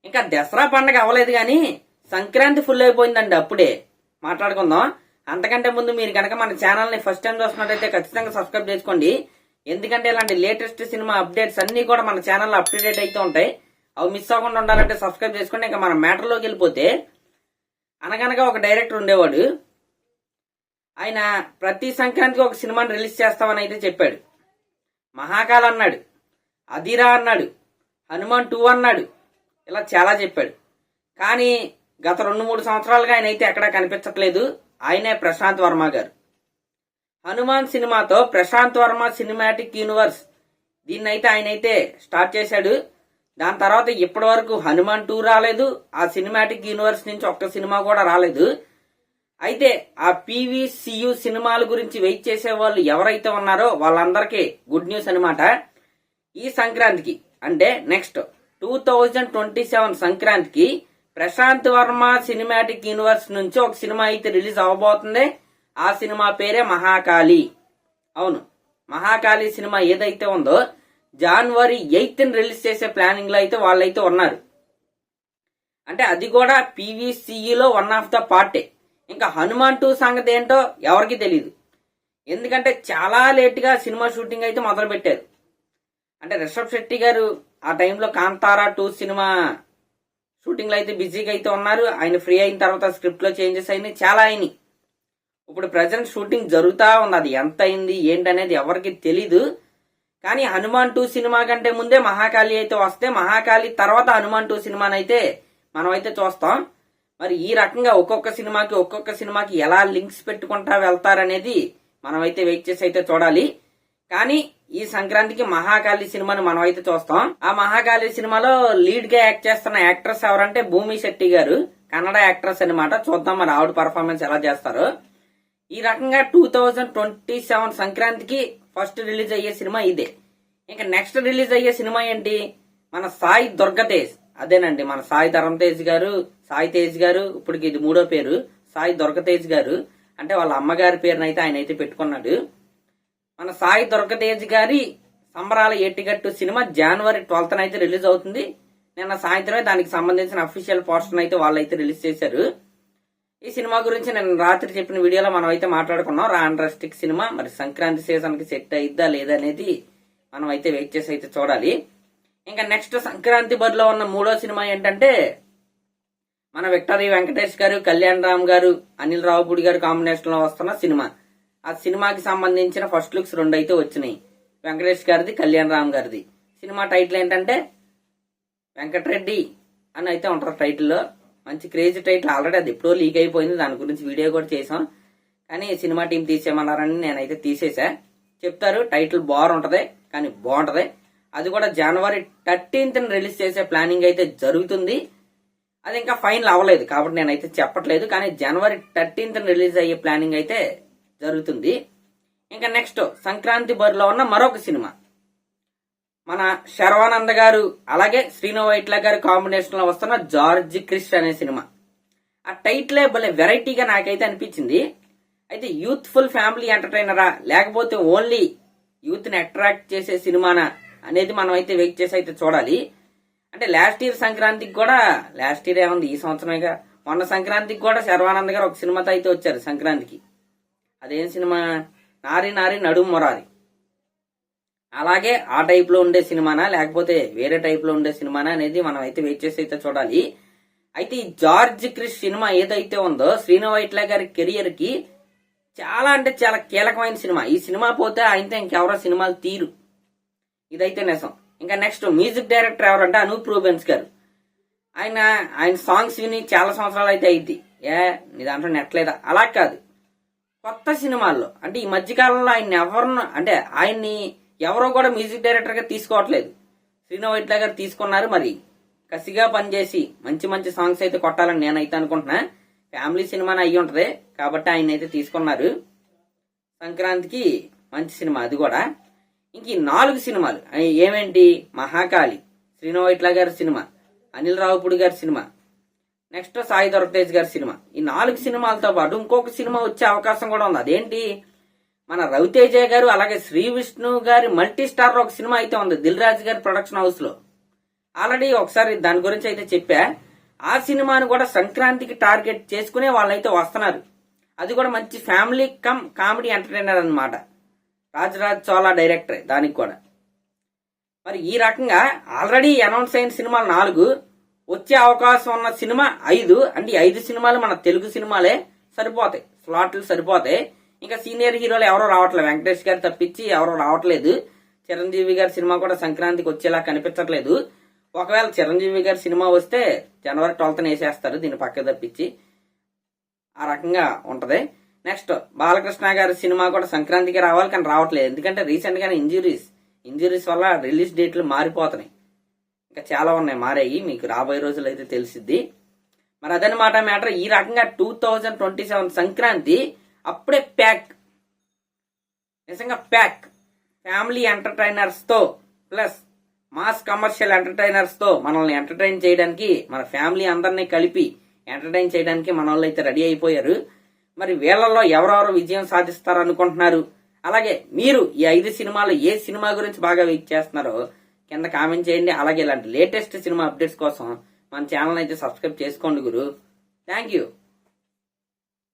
ఇంకా దసరా పండగ అవ్వలేదు కానీ సంక్రాంతి ఫుల్ అయిపోయిందండి. అప్పుడే మాట్లాడుకుందాం. అంతకంటే ముందు మీరు కనుక మన ఛానల్ ని ఫస్ట్ టైం చూస్తున్నట్టయితే ఖచ్చితంగా సబ్స్క్రైబ్ చేసుకోండి. ఎందుకంటే ఇలాంటి లేటెస్ట్ సినిమా అప్డేట్స్ అన్ని కూడా మన ఛానల్లో అప్డేట్ అయితే ఉంటాయి. అవి మిస్ అవ్వకుండా ఉండాలంటే సబ్స్క్రైబ్ చేసుకోండి. ఇంకా మన మ్యాటర్లోకి వెళ్ళిపోతే, అనగనగా ఒక డైరెక్టర్ ఉండేవాడు. ఆయన ప్రతి సంక్రాంతికి ఒక సినిమాని రిలీజ్ చేస్తామని అయితే చెప్పాడు. మహాకాల్ అన్నాడు, అదిరా అన్నాడు, హనుమాన్ 2 అన్నాడు, ఇలా చాలా చెప్పాడు. కానీ గత 2-3 సంవత్సరాలుగా ఆయన అయితే ఎక్కడా కనిపించట్లేదు. ఆయనే ప్రశాంత్ వర్మ గారు. హనుమాన్ సినిమాతో ప్రశాంత్ వర్మ సినిమాటిక్ యూనివర్స్ దీన్ని అయితే ఆయన అయితే స్టార్ట్ చేశాడు. దాని తర్వాత ఇప్పటి వరకు హనుమాన్ 2 రాలేదు. ఆ సినిమాటిక్ యూనివర్స్ నుంచి ఒక్క సినిమా కూడా రాలేదు. అయితే ఆ పీవీసీయూ సినిమాల గురించి వెయిట్ చేసే వాళ్ళు ఎవరైతే ఉన్నారో వాళ్ళందరికీ గుడ్ న్యూస్ అనమాట. ఈ సంక్రాంతికి అంటే నెక్స్ట్ 2027 సంక్రాంతికి ప్రశాంత్ వర్మ సినిమాటిక్ యూనివర్స్ నుంచి ఒక సినిమా అయితే రిలీజ్ అవ్వబోతుంది. ఆ సినిమా పేరే మహాకాళి. అవును, మహాకాళి సినిమా ఏదైతే ఉందో January 8th రిలీజ్ చేసే ప్లానింగ్ లో అయితే వాళ్ళైతే ఉన్నారు. అంటే అది కూడా పీవీసీయూలో వన్ ఆఫ్ ద పార్టే. ఇంకా హనుమాన్ 2 సంగతి ఏంటో ఎవరికి తెలియదు. ఎందుకంటే చాలా లేట్ గా సినిమా షూటింగ్ అయితే మొదలు పెట్టారు. అంటే రిషబ్ శెట్టి గారు ఆ టైంలో కాంతారా 2 సినిమా షూటింగ్ లో అయితే బిజీగా అయితే ఉన్నారు. ఆయన ఫ్రీ అయిన తర్వాత స్క్రిప్ట్ లో చేంజెస్ అయినాయి, చాలా అయినాయి. ఇప్పుడు ప్రజెంట్ షూటింగ్ జరుగుతా ఉంది. అది ఎంత అయింది ఏంటనేది ఎవరికి తెలీదు. కానీ హనుమాన్ 2 సినిమా కంటే ముందే మహాకాళి అయితే వస్తే, మహాకాళి తర్వాత హనుమాన్ 2 సినిమానైతే మనం అయితే చూస్తాం. మరి ఈ రకంగా ఒక్కొక్క సినిమాకి ఎలా లింక్స్ పెట్టుకుంటా వెళ్తారనేది మనం అయితే వెయిట్ చేసి అయితే చూడాలి. కానీ ఈ సంక్రాంతికి మహాకాళి సినిమాని మనం అయితే చూస్తాం. ఆ మహాకాళి సినిమాలో లీడ్ గా యాక్ట్ చేస్తున్న యాక్ట్రెస్ ఎవరంటే భూమి శెట్టి గారు, కన్నడ యాక్ట్రెస్ అనమాట. చూద్దాం మరి ఆవిడ పర్ఫార్మెన్స్ ఎలా చేస్తారో. ఈ రకంగా 2027 సంక్రాంతికి ఫస్ట్ రిలీజ్ అయ్యే సినిమా ఇదే. ఇంకా నెక్స్ట్ రిలీజ్ అయ్యే సినిమా ఏంటి? మన సాయి దుర్గతేజ్. అదేనండి, మన సాయి ధరమ్ తేజ్ గారు, సాయి తేజ్ గారు, ఇప్పటికి ఇది 3వ పేరు, సాయి దుర్గతేజ్ గారు. అంటే వాళ్ళ అమ్మగారి పేరునైతే ఆయన అయితే పెట్టుకున్నాడు. మన సాయి దుర్గతేజ్ గారి సంబరాల ఏటిగట్టు సినిమా January 12th అయితే రిలీజ్ అవుతుంది. నిన్న సాయంత్రమే దానికి సంబంధించిన అఫీషియల్ పోస్టర్ అయితే వాళ్ళైతే రిలీజ్ చేశారు. ఈ సినిమా గురించి నేను రాత్రి చెప్పిన వీడియోలో మనం అయితే మాట్లాడుకున్నాం. రాండ్రస్టిక్ సినిమా మరి సంక్రాంతి సీజన్ కి సెట్ అయిద్దా లేదా అనేది మనం అయితే వెయిట్ చేసి అయితే చూడాలి. ఇంకా నెక్స్ట్ సంక్రాంతి బరిలో ఉన్న 3వ సినిమా ఏంటంటే మన విక్టరీ వెంకటేష్ గారు, కళ్యాణ్ రామ్ గారు, అనిల్ రావుపూడి గారు కాంబినేషన్ లో వస్తున్న సినిమా. ఆ సినిమాకి సంబంధించిన ఫస్ట్ లుక్స్ 2 అయితే వచ్చినాయి. వెంకటేష్ గారిది, కళ్యాణ్ రామ్ గారిది. సినిమా టైటిల్ ఏంటంటే వెంకటరెడ్డి అని అయితే ఉంటారు టైటిల్లో. మంచి క్రేజీ టైటిల్. ఆల్రెడీ అది ఎప్పుడో లీక్ అయిపోయింది. దాని గురించి వీడియో కూడా చేసాం. కానీ సినిమా టీం తీసేయమన్నారని నేనైతే తీసేసా. చెప్తారు టైటిల్ బాగుంటది, కానీ బాగుంటది. అది కూడా January 13th రిలీజ్ చేసే ప్లానింగ్ అయితే జరుగుతుంది. అది ఇంకా ఫైనల్ అవ్వలేదు కాబట్టి నేనైతే చెప్పట్లేదు. కానీ January 13th రిలీజ్ అయ్యే ప్లానింగ్ అయితే జరుగుతుంది. ఇంకా నెక్స్ట్ సంక్రాంతి బరిలో ఉన్న మరొక సినిమా మన శర్వానంద్ గారు అలాగే శ్రీను వైట్ల గారి కాంబినేషన్ లో వస్తున్న జార్జ్ క్రిష్ అనే సినిమా. ఆ టైటిలే భలే వెరైటీగా నాకైతే అనిపించింది. అయితే యూత్ఫుల్ ఫ్యామిలీ ఎంటర్టైనరా లేకపోతే ఓన్లీ యూత్ ని అట్రాక్ట్ చేసే సినిమానా అనేది మనం అయితే వెయిట్ చేసి అయితే చూడాలి. అంటే లాస్ట్ ఇయర్ సంక్రాంతికి కూడా, లాస్ట్ ఇయర్ ఏముంది ఈ సంవత్సరమేగా, మొన్న సంక్రాంతికి కూడా శర్వానంద్ గారు ఒక సినిమాతో అయితే వచ్చారు సంక్రాంతికి. అదేం సినిమా? నారి నారి నడుము మొరారి. అలాగే ఆ టైప్ లో ఉండే సినిమానా లేకపోతే వేరే టైప్ లో ఉండే సినిమానా అనేది మనం అయితే వెయిట్ చేసి అయితే చూడాలి. అయితే ఈ జార్జ్ క్రిష్ సినిమా ఏదైతే ఉందో శ్రీను వైట్ల గారి కెరియర్ కి చాలా అంటే చాలా కీలకమైన సినిమా. ఈ సినిమా పోతే ఆయనతో ఇంకెవరో సినిమాలు తీరు, ఇదైతే నిజం. ఇంకా నెక్స్ట్ మ్యూజిక్ డైరెక్టర్ ఎవరంటే అనూప్ రూబెన్స్ గారు. ఆయన సాంగ్స్ విని చాలా సంవత్సరాలు అయితే అయింది. నీ దాంట్లో నెట్లేదా? అలా కాదు, కొత్త సినిమాల్లో అంటే ఈ మధ్యకాలంలో ఆయన్ని ఎవరో కూడా మ్యూజిక్ డైరెక్టర్ గా తీసుకోవట్లేదు. శ్రీను వైట్ల గారు తీసుకున్నారు. మరి కసిగా పనిచేసి మంచి మంచి సాంగ్స్ అయితే కొట్టాలని నేనైతే అనుకుంటున్నా. ఫ్యామిలీ సినిమానే అయ్యి ఉంటది కాబట్టి ఆయన అయితే తీసుకున్నారు. సంక్రాంతికి మంచి సినిమా అది కూడా. ఇంక ఈ 4 సినిమాలు ఏమేంటి? మహాకాళి, శ్రీను వైట్ల గారి సినిమా, అనిల్ రావుపూడి గారి సినిమా, నెక్స్ట్ సాయి దుర్గతేజ్ గారి సినిమా. ఈ 4 సినిమాలతో పాటు ఇంకొక సినిమా వచ్చే అవకాశం కూడా ఉంది. అదేంటి? మన రవితేజ గారు అలాగే శ్రీ విష్ణు గారి మల్టీ స్టార్ ఒక సినిమా అయితే ఉంది దిల్ రాజు గారి ప్రొడక్షన్ హౌస్ లో. ఆల్రెడీ ఒకసారి దాని గురించి అయితే చెప్పా. ఆ సినిమాను కూడా సంక్రాంతికి టార్గెట్ చేసుకునే వాళ్ళైతే వస్తున్నారు. అది కూడా మంచి ఫ్యామిలీ కమ్ కామెడీ ఎంటర్టైనర్ అన్నమాట. రాజరాజ్ చోళా డైరెక్టర్ దానికి కూడా. మరి ఈ రకంగా ఆల్రెడీ అనౌన్స్ అయిన సినిమాలు 4, వచ్చే అవకాశం ఉన్న సినిమా 5. అంటే 5 సినిమాలు మన తెలుగు సినిమాలే సరిపోతాయి, స్లాట్లు సరిపోతాయి. ఇంకా సీనియర్ హీరోలు ఎవరో రావట్లేదు, వెంకటేష్ గారు తప్పించి ఎవరో రావట్లేదు. చిరంజీవి గారి సినిమా కూడా సంక్రాంతికి వచ్చేలా కనిపించట్లేదు. ఒకవేళ చిరంజీవి గారి సినిమా వస్తే జనవరి 12న వేసేస్తారు దీన్ని పక్క తప్పించి. ఆ రకంగా ఉంటది. నెక్స్ట్ బాలకృష్ణ గారి సినిమా కూడా సంక్రాంతికి రావాలి, కానీ రావట్లేదు. ఎందుకంటే రీసెంట్ గానే ఇంజురీస్ వల్ల రిలీజ్ డేట్లు మారిపోతున్నాయి. ఇంకా చాలా ఉన్నాయి, మారాయి. మీకు రాబోయే రోజులు అయితే తెలిసిద్ది. మరి అదనమాట మ్యాటర్. ఈ రకంగా 2027 సంక్రాంతి అప్పుడే ప్యాక్, నిజంగా ప్యాక్. ఫ్యామిలీ ఎంటర్టైనర్స్ తో ప్లస్ మాస్ కమర్షియల్ ఎంటర్టైనర్స్ తో మనల్ని ఎంటర్టైన్ చేయడానికి, మన ఫ్యామిలీ అందరినీ కలిపి ఎంటర్టైన్ చేయడానికి మన వాళ్ళు అయితే రెడీ అయిపోయారు. మరి వీళ్ళల్లో ఎవరెవరు విజయం సాధిస్తారు అనుకుంటున్నారు? అలాగే మీరు ఈ 5 సినిమాలు ఏ సినిమా గురించి బాగా వెయిట్ చేస్తున్నారో కింద కామెంట్ చేయండి. అలాగే ఇలాంటి లేటెస్ట్ సినిమా అప్డేట్స్ కోసం మన ఛానల్ అయితే సబ్స్క్రైబ్ చేసుకోండి గురు. Thank you.